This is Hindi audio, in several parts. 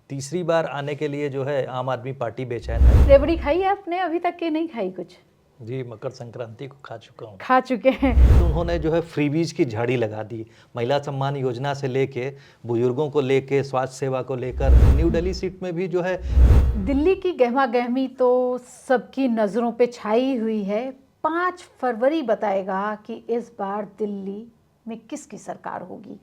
तीसरी बार आने के लिए जो है आम आदमी पार्टी बेचैन है। रेवड़ी खाई है आपने अभी तक कि नहीं खाई? कुछ जी, मकर संक्रांति को खा चुका हूँ। खा चुके हैं। तो उन्होंने जो है फ्रीबीज की झाड़ी लगा दी। महिला सम्मान योजना से लेके बुजुर्गों को लेके स्वास्थ्य सेवा को लेकर न्यू दिल्ली सीट में भी जो है दिल्ली की गहमा गहमी तो सबकी नज़रों पे छाई हुई है। 5 फरवरी बताएगा कि इस बार दिल्ली में किसकी सरकार होगी।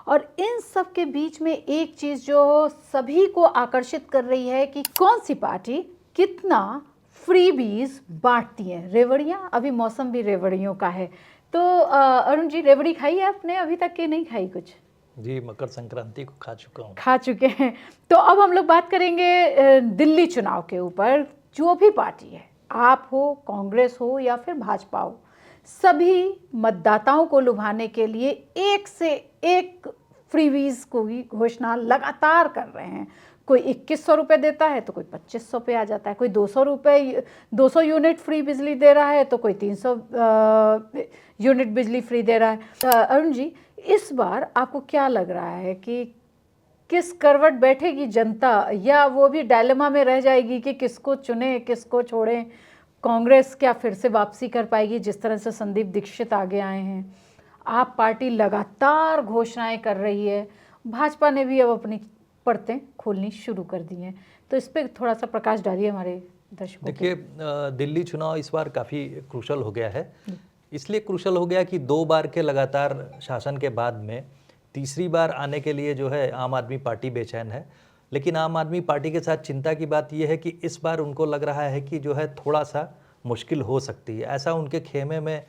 और इन सब के बीच में एक चीज़ जो सभी को आकर्षित कर रही है कि कौन सी पार्टी कितना फ्रीबीज बांटती है। रेवड़ियाँ, अभी मौसम भी रेवड़ियों का है। तो अरुण जी, रेवड़ी खाई है आपने अभी तक कि नहीं खाई? कुछ जी, मकर संक्रांति को खा चुका हूँ। खा चुके हैं। तो अब हम लोग बात करेंगे दिल्ली चुनाव के ऊपर। जो भी पार्टी है, आप हो, कांग्रेस हो या फिर भाजपा हो, सभी मतदाताओं को लुभाने के लिए एक से एक फ्रीवीज को ही घोषणा लगातार कर रहे हैं। कोई 2100 रुपये देता है तो कोई 2500 पे आ जाता है, कोई 200 रुपये 200 यूनिट फ्री बिजली दे रहा है तो कोई 300 यूनिट बिजली फ्री दे रहा है। अरुण जी, इस बार आपको क्या लग रहा है कि किस करवट बैठेगी जनता, या वो भी डायलेमा में रह जाएगी कि किसको चुने किसको छोड़ें? कांग्रेस क्या फिर से वापसी कर पाएगी जिस तरह से संदीप दीक्षित आगे आए हैं? आप पार्टी लगातार घोषणाएं कर रही है, भाजपा ने भी अब अपनी परतें खोलनी शुरू कर दी हैं। तो इस पर थोड़ा सा प्रकाश डालिए हमारे दर्शकों के। देखिए, दिल्ली चुनाव इस बार काफ़ी क्रूशल हो गया है। इसलिए क्रूशल हो गया कि 2 बार के लगातार शासन के बाद में तीसरी बार आने के लिए जो है आम आदमी पार्टी बेचैन है। लेकिन आम आदमी पार्टी के साथ चिंता की बात यह है कि इस बार उनको लग रहा है कि जो है थोड़ा सा मुश्किल हो सकती है। ऐसा उनके खेमे में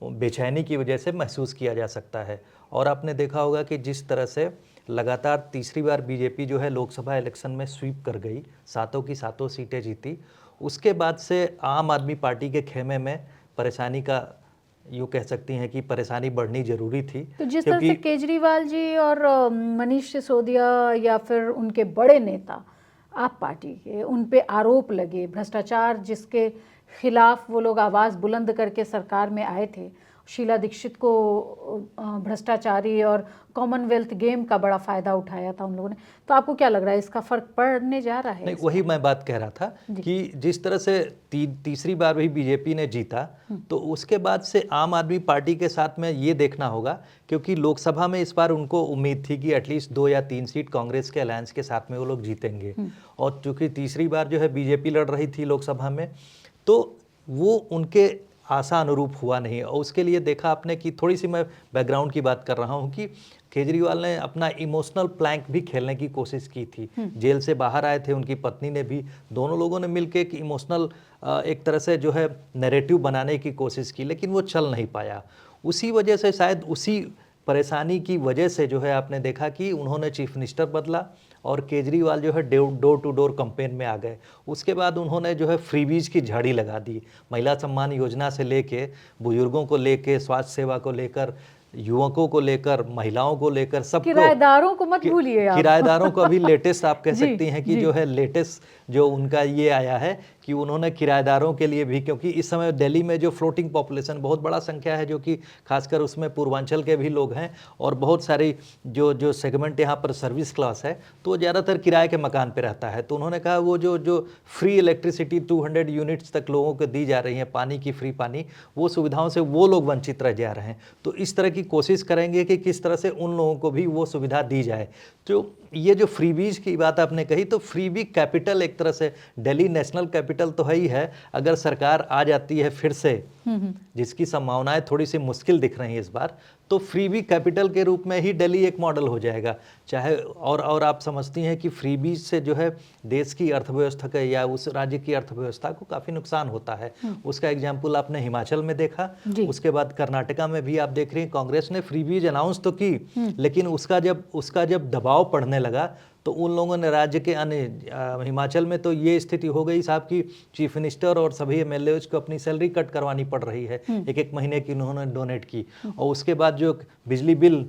बेचैनी की वजह से महसूस किया जा सकता है। और आपने देखा होगा कि जिस तरह से लगातार तीसरी बार बीजेपी जो है लोकसभा इलेक्शन में स्वीप कर गई, 7 की 7 सीटें जीती, उसके बाद से आम आदमी पार्टी के खेमे में परेशानी का, यूँ कह सकती हैं कि परेशानी बढ़नी जरूरी थी। तो जिस तरह से केजरीवाल जी और मनीष सिसोदिया या फिर उनके बड़े नेता आप पार्टी के, उन पे आरोप लगे भ्रष्टाचार, जिसके खिलाफ वो लोग आवाज़ बुलंद करके सरकार में आए थे। शीला दीक्षित को भ्रष्टाचारी और कॉमनवेल्थ गेम का बड़ा फ़ायदा उठाया था उन लोगों ने। तो आपको क्या लग रहा है, इसका फ़र्क पड़ने जा रहा है? नहीं, वही मैं बात कह रहा था कि जिस तरह से तीसरी बार भी बीजेपी ने जीता, तो उसके बाद से आम आदमी पार्टी के साथ में ये देखना होगा, क्योंकि लोकसभा में इस बार उनको उम्मीद थी कि एटलीस्ट 2 या 3 सीट कांग्रेस के अलायंस के साथ में वो लोग जीतेंगे। और चूँकि तीसरी बार जो है बीजेपी लड़ रही थी लोकसभा में, तो वो उनके आशा अनुरूप हुआ नहीं। और उसके लिए देखा आपने कि थोड़ी सी मैं बैकग्राउंड की बात कर रहा हूँ कि केजरीवाल ने अपना इमोशनल प्लैंक भी खेलने की कोशिश की थी। जेल से बाहर आए थे, उनकी पत्नी ने भी, दोनों लोगों ने मिलकर एक इमोशनल एक तरह से जो है नैरेटिव बनाने की कोशिश की, लेकिन वो चल नहीं पाया। उसी वजह से, शायद उसी परेशानी की वजह से जो है आपने देखा कि उन्होंने चीफ मिनिस्टर बदला और केजरीवाल जो है डोर टू डोर कैंपेन में आ गए। उसके बाद उन्होंने जो है फ्रीबीज की झाड़ी लगा दी। महिला सम्मान योजना से लेके बुजुर्गों को लेके स्वास्थ्य सेवा को लेकर, युवकों को लेकर, महिलाओं को लेकर, सबको, किराएदारों को मत भूलिए आप। किराएदारों को अभी लेटेस्ट आप कह सकती हैं कि जो है लेटेस्ट जो उनका ये आया है कि उन्होंने किराएदारों के लिए भी, क्योंकि इस समय दिल्ली में जो फ्लोटिंग पॉपुलेशन बहुत बड़ा संख्या है, जो कि खासकर उसमें पूर्वांचल के भी लोग हैं और बहुत सारी जो सेगमेंट यहाँ पर सर्विस क्लास है, तो ज़्यादातर किराए के मकान पे रहता है। तो उन्होंने कहा वो जो फ्री इलेक्ट्रिसिटी 200 यूनिट्स तक लोगों को दी जा रही है, पानी की फ्री पानी, वो सुविधाओं से वो लोग वंचित रह जा रहे हैं। तो इस तरह की कोशिश करेंगे कि किस तरह से उन लोगों को भी वो सुविधा दी जाए। तो ये जो फ्रीबीज की बात आपने कही, तो फ्रीबी कैपिटल एक तरह से दिल्ली नेशनल कैपिटल तो है ही है। अगर सरकार आ जाती है फिर से, जिसकी संभावनाएं थोड़ी सी मुश्किल दिख रही हैं इस बार, तो फ्रीबी कैपिटल के रूप में ही दिल्ली एक मॉडल हो जाएगा। चाहे और आप समझती हैं कि फ्रीबीज से जो है देश की अर्थव्यवस्था का या उस राज्य की अर्थव्यवस्था को काफ़ी नुकसान होता है। उसका एग्जाम्पल आपने हिमाचल में देखा, उसके बाद कर्नाटका में भी आप देख रही हैं। कांग्रेस ने फ्रीबीज अनाउंस तो की, लेकिन उसका जब दबाव पड़ने लगा तो उन लोगों ने राज्य के अन्य, हिमाचल में तो ये स्थिति हो गई साहब कि चीफ मिनिस्टर और सभी एमएलएज को अपनी सैलरी कट करवानी पड़ रही है, एक महीने की उन्होंने डोनेट की। और उसके बाद जो बिजली बिल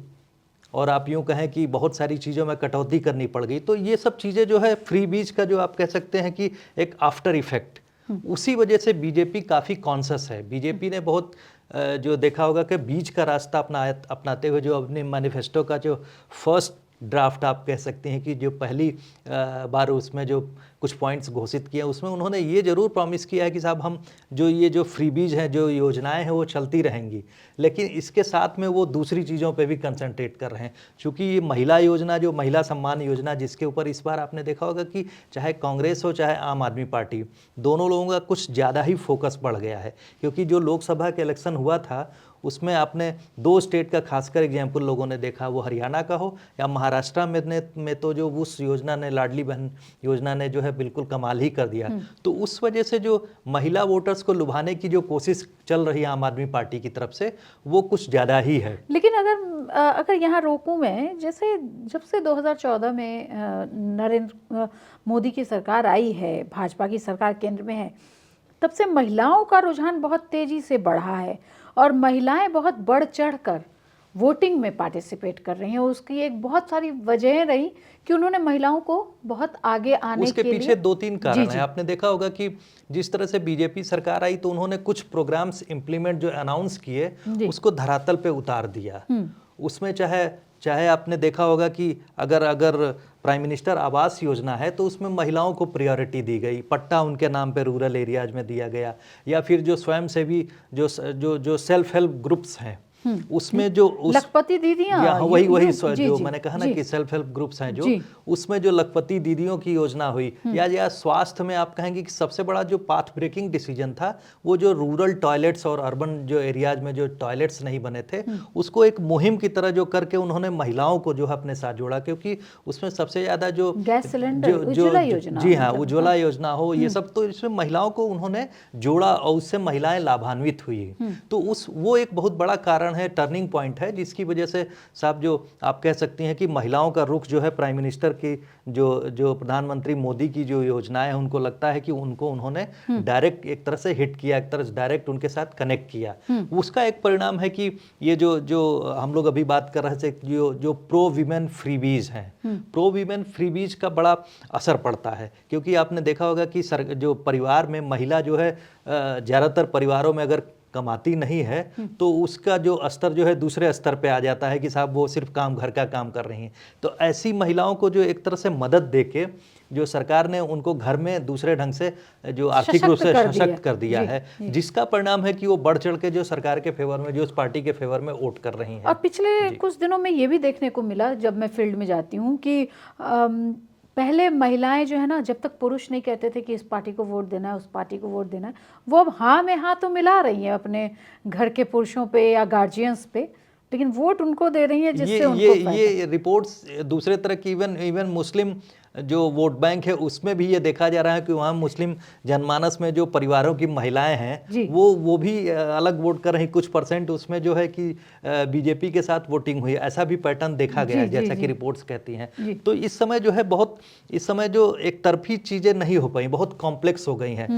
और आप यूँ कहें कि बहुत सारी चीज़ों में कटौती करनी पड़ गई। तो ये सब चीज़ें जो है फ्रीबीज का जो आप कह सकते हैं कि एक आफ्टर इफेक्ट, उसी वजह से बीजेपी काफ़ी कॉन्शियस है। बीजेपी ने बहुत जो देखा होगा कि बीच का रास्ता अपनाते हुए जो अपने मैनिफेस्टो का जो फर्स्ट ड्राफ्ट आप कह सकते हैं कि जो पहली बार उसमें जो कुछ पॉइंट्स घोषित किए उसमें उन्होंने ये ज़रूर प्रॉमिस किया है कि साहब हम ये जो फ्रीबीज हैं, जो योजनाएं हैं वो चलती रहेंगी, लेकिन इसके साथ में वो दूसरी चीज़ों पे भी कंसंट्रेट कर रहे हैं। क्योंकि ये महिला योजना, जो महिला सम्मान योजना, जिसके ऊपर इस बार आपने देखा होगा कि चाहे कांग्रेस हो चाहे आम आदमी पार्टी, दोनों लोगों का कुछ ज़्यादा ही फोकस बढ़ गया है। क्योंकि जो लोकसभा के इलेक्शन हुआ था उसमें आपने 2 स्टेट का खासकर एग्जाम्पल लोगों ने देखा, वो हरियाणा का हो या महाराष्ट्र में तो जो उस योजना ने, लाडली बहन योजना ने जो है बिल्कुल कमाल ही कर दिया। तो उस वजह से जो महिला वोटर्स को लुभाने की जो कोशिश चल रही है आम आदमी पार्टी की तरफ से, वो कुछ ज़्यादा ही है। लेकिन अगर यहाँ रोकूं मैं, जैसे जब से 2014 में नरेंद्र मोदी की सरकार आई है, भाजपा की सरकार केंद्र में है, तब से महिलाओं का रुझान बहुत तेजी से बढ़ा है और महिलाएं बहुत बढ़ चढ़कर वोटिंग में पार्टिसिपेट कर रही हैं। उसकी एक बहुत सारी वजह रही कि उन्होंने महिलाओं को बहुत आगे आने उसके के पीछे 2-3 कारण है। आपने देखा होगा कि जिस तरह से बीजेपी सरकार आई तो उन्होंने कुछ प्रोग्राम्स इम्प्लीमेंट जो अनाउंस किए उसको धरातल पे उतार दिया। उसमें चाहे आपने देखा होगा कि अगर प्राइम मिनिस्टर आवास योजना है तो उसमें महिलाओं को प्रायोरिटी दी गई, पट्टा उनके नाम पे रूरल एरियाज में दिया गया, या फिर जो स्वयंसेवी जो सेल्फ हेल्प ग्रुप्स हैं उसमें जो लखपति दीदियां, वही जो मैंने कहा ना कि सेल्फ हेल्प ग्रुप्स हैं, जो उसमें जो लखपति दीदियों की योजना हुई, या स्वास्थ्य में आप कहेंगे कि सबसे बड़ा जो पाथ ब्रेकिंग डिसीजन था वो जो रूरल टॉयलेट्स और अर्बन जो एरियाज में जो टॉयलेट्स नहीं बने थे उसको एक मुहिम की तरह जो करके उन्होंने महिलाओं को जो है अपने साथ जोड़ा। क्योंकि उसमें सबसे ज्यादा जो गैस सिलेंडर, उज्ज्वला योजना, जी हाँ, उज्ज्वला योजना हो, ये सब, तो इसमें महिलाओं को उन्होंने जोड़ा और उससे महिलाएं लाभान्वित हुई। तो वो एक बहुत बड़ा कारण है, टर्निंग पॉइंट है, जिसकी वजह से साहब जो आप कह सकती हैं कि महिलाओं का रुख जो है प्राइम मिनिस्टर की जो प्रधानमंत्री मोदी की जो योजनाएं हैं उनको लगता है कि उन्होंने डायरेक्ट एक तरह से हिट किया, एक तरह से डायरेक्ट उनके साथ कनेक्ट किया। उसका एक परिणाम है कि ये जो हम लोग अभी बात कर रहे थे, जो प्रो वीमेन फ्रीबीज हैं, प्रो वीमेन फ्रीबीज का बड़ा असर पड़ता है। क्योंकि आपने देखा होगा कि जो परिवार में महिला जो है, ज़्यादातर परिवारों में अगर कमाती नहीं है तो उसका जो स्तर जो है दूसरे स्तर पे आ जाता है कि साहब वो सिर्फ घर का काम कर रही हैं। तो ऐसी महिलाओं को जो एक तरह से मदद देके जो सरकार ने उनको घर में दूसरे ढंग से जो आर्थिक रूप से सशक्त कर दिया है, जिसका परिणाम है कि वो बढ़ चढ़ के जो सरकार के फेवर में, जो उस पार्टी के फेवर में वोट कर रही हैं। और पिछले कुछ दिनों में ये भी देखने को मिला जब मैं फील्ड में जाती हूँ कि पहले महिलाएं जो है ना, जब तक पुरुष नहीं कहते थे कि इस पार्टी को वोट देना है, उस पार्टी को वोट देना है, वो अब हाँ में हाँ तो मिला रही हैं अपने घर के पुरुषों पे या गार्जियंस पे, लेकिन वोट उनको दे रही हैं जिससे उनको ये रिपोर्ट्स दूसरे तरह की इवन मुस्लिम जो वोट बैंक है उसमें भी ये देखा जा रहा है कि वहाँ मुस्लिम जनमानस में जो परिवारों की महिलाएं हैं वो भी अलग वोट कर रही, कुछ परसेंट उसमें जो है कि बीजेपी के साथ वोटिंग हुई, ऐसा भी पैटर्न देखा गया है, जैसा कि रिपोर्ट्स कहती हैं। तो इस समय जो है इस समय जो एक तरफी चीज़ें नहीं हो पाई, बहुत कॉम्प्लेक्स हो गई हैं।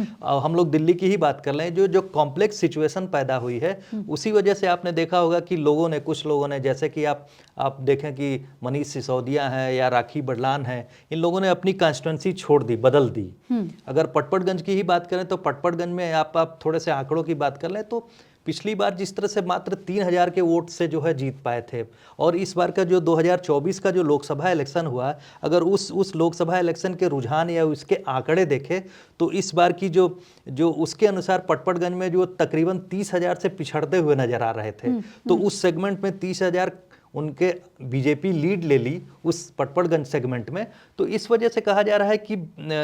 हम लोग दिल्ली की ही बात कर लें, जो कॉम्प्लेक्स सिचुएशन पैदा हुई है उसी वजह से आपने देखा होगा कि कुछ लोगों ने, जैसे कि आप देखें कि मनीष सिसोदिया हैं या राखी बडलान हैं, इन लोगों ने अपनी कॉन्स्टिट्यूंसी छोड़ दी, बदल दी। अगर पटपड़गंज की ही बात करें तो पटपड़गंज में आप थोड़े से आंकड़ों की बात कर लें तो पिछली बार जिस तरह से मात्र 3000 के वोट से जो है जीत पाए थे, और इस बार का जो 2024 का जो लोकसभा इलेक्शन हुआ, अगर उस लोकसभा इलेक्शन के रुझान या उसके आंकड़े देखें तो इस बार की जो उसके अनुसार पटपड़गंज में जो तकरीबन 30,000 से पिछड़ते हुए नजर आ रहे थे, तो उस सेगमेंट में 30,000 उनके बीजेपी लीड ले ली उस पटपड़गंज सेगमेंट में। तो इस वजह से कहा जा रहा है कि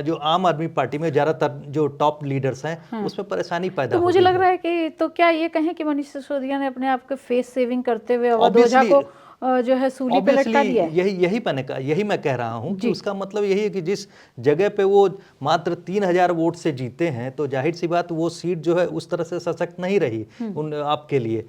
जो आम आदमी पार्टी में ज़्यादातर जो टॉप लीडर्स हैं उसमें परेशानी पैदा हो मुझे लग रहा है कि तो क्या ये कहें कि मनीष सिसोदिया ने अपने आप को फेस सेविंग करते हुए अवध ओझा को जो है सूली पे लटका दिया है? यही मैं कह रहा हूँ कि उसका मतलब यही है कि जिस जगह पे वो मात्र 3000 वोट से जीते हैं तो जाहिर सी बात वो सीट जो है उस तरह से सशक्त नहीं रही आपके लिए,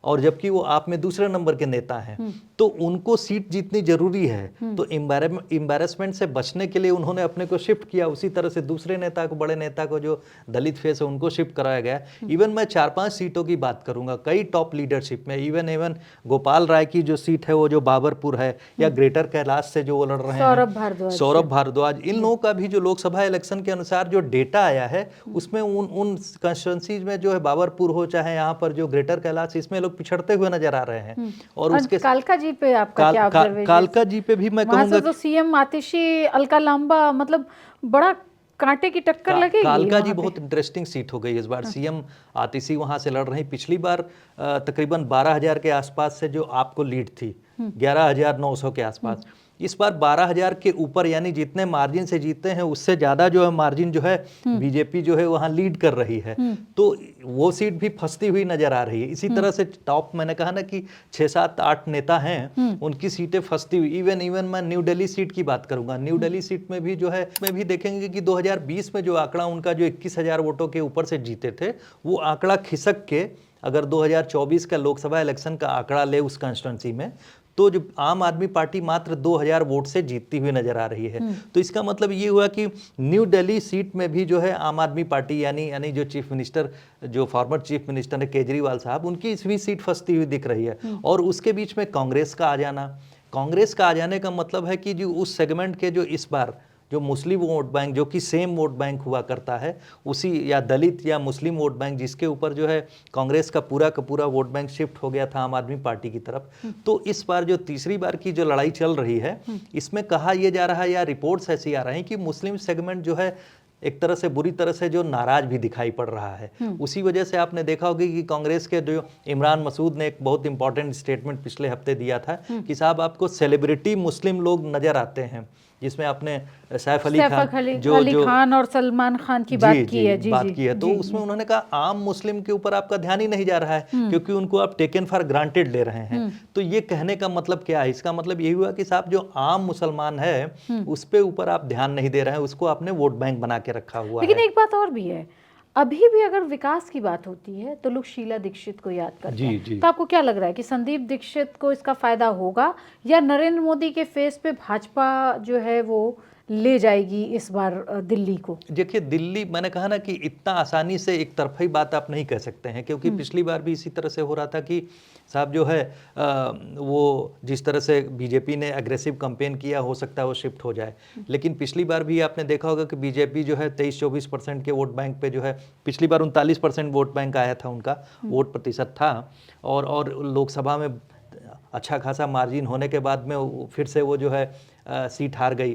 और जबकि वो आप में दूसरे नंबर के नेता हैं, तो उनको सीट जीतनी जरूरी है। तो एम्बैरेसमेंट से बचने के लिए उन्होंने अपने को शिफ्ट किया, उसी तरह से दूसरे नेता को, बड़े नेता को जो दलित फेस है उनको शिफ्ट कराया गया। इवन मैं 4-5 सीटों की बात करूंगा, कई टॉप लीडरशिप में, इवन गोपाल राय की जो सीट है वो जो बाबरपुर है, या ग्रेटर कैलाश से जो वो लड़ रहे हैं सौरभ भारद्वाज, इन लोगों का भी जो लोकसभा इलेक्शन के अनुसार जो डेटा आया है उसमें उन कंस्टिट्यूंसीज में जो है बाबरपुर हो चाहे यहाँ पर जो ग्रेटर कैलाश, इसमें लोग पिछड़ते हुए नजर आ रहे हैं। और उसके कालका जी पे आपका क्या ऑब्जर्वेशन? कालका जी पे भी मैं कहूँगा तो सीएम आतिशी अलका लांबा, मतलब बड़ा कांटे की टक्कर लगेगी। कालका जी बहुत इंटरेस्टिंग सीट हो गई इस बार। सीएम आतिशी वहां से लड़ रही। पिछली बार तकरीबन 12,000 के आसपास से जो आपको लीड थी, 11,900 के आसपास, इस बार 12,000 के ऊपर, यानी जितने मार्जिन से जीते हैं उससे ज्यादा जो है मार्जिन जो है बीजेपी जो है वहां लीड कर रही है। तो वो सीट भी फंसती हुई नजर आ रही है। इसी तरह से टॉप, मैंने कहा ना कि 6, 7, 8 नेता हैं, उनकी सीटें फंसती हुई। इवन मैं न्यू दिल्ली सीट की बात करूंगा। न्यू दिल्ली सीट में भी जो है, में भी देखेंगे कि 2020 में जो आंकड़ा उनका जो 21,000 वोटों के ऊपर से जीते थे, वो आंकड़ा खिसक के अगर 2024 का लोकसभा इलेक्शन का आंकड़ा ले उस कॉन्स्टिट्यूंसी में, तो जो आम आदमी पार्टी मात्र 2,000 वोट से जीतती हुई नजर आ रही है। तो इसका मतलब ये हुआ कि न्यू दिल्ली सीट में भी जो है आम आदमी पार्टी, यानी जो चीफ मिनिस्टर, जो फॉर्मर चीफ मिनिस्टर है केजरीवाल साहब, उनकी इसवी सीट फंसती हुई दिख रही है। और उसके बीच में कांग्रेस का आ जाने का मतलब है कि जो उस सेगमेंट के जो इस बार जो मुस्लिम वोट बैंक, जो कि सेम वोट बैंक हुआ करता है, उसी या दलित या मुस्लिम वोट बैंक, जिसके ऊपर जो है कांग्रेस का पूरा वोट बैंक शिफ्ट हो गया था आम आदमी पार्टी की तरफ। तो इस बार जो तीसरी बार की जो लड़ाई चल रही है, इसमें कहा यह जा रहा है या रिपोर्ट्स ऐसी आ रही हैं कि मुस्लिम सेगमेंट जो है एक तरह से बुरी तरह से जो नाराज भी दिखाई पड़ रहा है। उसी वजह से आपने देखा होगा कि कांग्रेस के जो इमरान मसूद ने एक बहुत इंपॉर्टेंट स्टेटमेंट पिछले हफ्ते दिया था कि साहब आपको सेलिब्रिटी मुस्लिम लोग नजर आते हैं, जिसमें आपने सैफ अली खान और सलमान खान की बात की है। तो उसमें उन्होंने कहा आम मुस्लिम के ऊपर आपका ध्यान ही नहीं जा रहा है, क्योंकि उनको आप टेकन फॉर ग्रांटेड ले रहे हैं। तो ये कहने का मतलब क्या है? इसका मतलब यही हुआ कि साहब जो आम मुसलमान है उस पे ऊपर आप ध्यान नहीं दे रहे हैं, उसको आपने वोट बैंक बना के रखा हुआ है। लेकिन एक बात और भी है, अभी भी अगर विकास की बात होती है तो लोग शीला दीक्षित को याद करते हैं। तो आपको क्या लग रहा है कि संदीप दीक्षित को इसका फायदा होगा, या नरेंद्र मोदी के फेस पे भाजपा जो है वो ले जाएगी इस बार दिल्ली को? देखिए, दिल्ली, मैंने कहा ना कि इतना आसानी से एक तरफा बात आप नहीं कह सकते हैं, क्योंकि पिछली बार भी इसी तरह से हो रहा था कि साहब जो है वो जिस तरह से बीजेपी ने एग्रेसिव कैंपेन किया, हो सकता है वो शिफ्ट हो जाए। लेकिन पिछली बार भी आपने देखा होगा कि बीजेपी जो है 23-24% के वोट बैंक पे जो है, पिछली बार 39% वोट बैंक आया था, उनका वोट प्रतिशत था। और लोकसभा में अच्छा खासा मार्जिन होने के बाद में फिर से वो जो है सीट हार गई।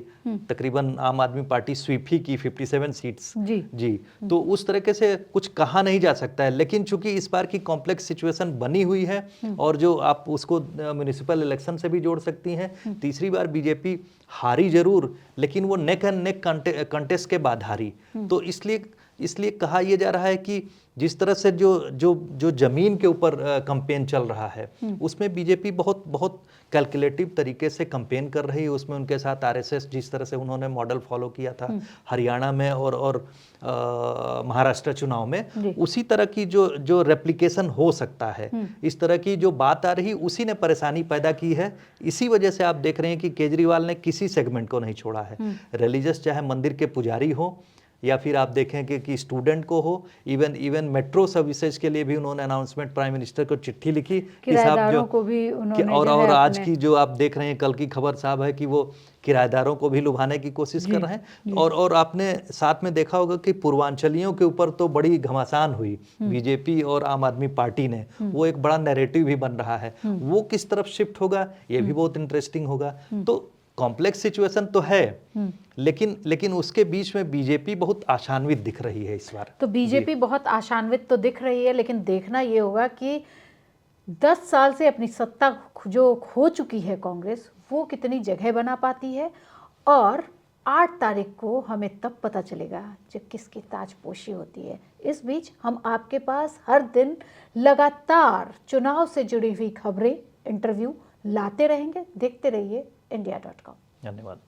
तकरीबन आम आदमी पार्टी स्वीप ही की 57 सीट्स जी। तो उस तरीके से कुछ कहा नहीं जा सकता है। लेकिन चूंकि इस बार की कॉम्प्लेक्स सिचुएशन बनी हुई है, और जो आप उसको म्युनिसिपल इलेक्शन से भी जोड़ सकती हैं, तीसरी बार बीजेपी हारी जरूर, लेकिन वो नेक एंड नेक कंटेस्ट के बाद हारी। तो इसलिए कहा यह जा रहा है कि जिस तरह से जो जमीन के ऊपर कैंपेन चल रहा है, उसमें बीजेपी बहुत कैलकुलेटिव तरीके से कैंपेन कर रही है। उसमें उनके साथ आरएसएस, जिस तरह से उन्होंने मॉडल फॉलो किया था हरियाणा में और महाराष्ट्र चुनाव में, उसी तरह की जो रेप्लिकेशन हो सकता है, इस तरह की जो बात आ रही, उसी ने परेशानी पैदा की है। इसी वजह से आप देख रहे हैं कि केजरीवाल ने किसी सेगमेंट को नहीं छोड़ा है, रिलीजियस, चाहे मंदिर के पुजारी हो या फिर आप देखें कि स्टूडेंट को हो, इवन मेट्रो सर्विसेज के लिए भी उन्होंने अनाउंसमेंट प्राइम मिनिस्टर को चिट्ठी लिखी कि साहब जो को भी उन्होंने और आज की जो आप देख रहे हैं कल की खबर साहब है कि वो किराएदारों को भी लुभाने की कोशिश कर रहे हैं। और आपने साथ में देखा होगा कि पूर्वांचलियों के ऊपर तो बड़ी घमासान हुई बीजेपी और आम आदमी पार्टी ने, वो एक बड़ा नैरेटिव भी बन रहा है। वो किस तरफ शिफ्ट होगा ये भी बहुत इंटरेस्टिंग होगा। तो कॉम्प्लेक्स सिचुएशन तो है, लेकिन उसके बीच में बीजेपी बहुत आशान्वित दिख रही है इस बार। तो बीजेपी बहुत आशान्वित तो दिख रही है, लेकिन देखना ये होगा कि 10 साल से अपनी सत्ता जो खो चुकी है कांग्रेस, वो कितनी जगह बना पाती है। और 8 तारीख को हमें तब पता चलेगा जब किसकी ताजपोशी होती है। इस बीच हम आपके पास हर दिन लगातार चुनाव से जुड़ी हुई खबरें, इंटरव्यू लाते रहेंगे। देखते रहिए India.com। धन्यवाद।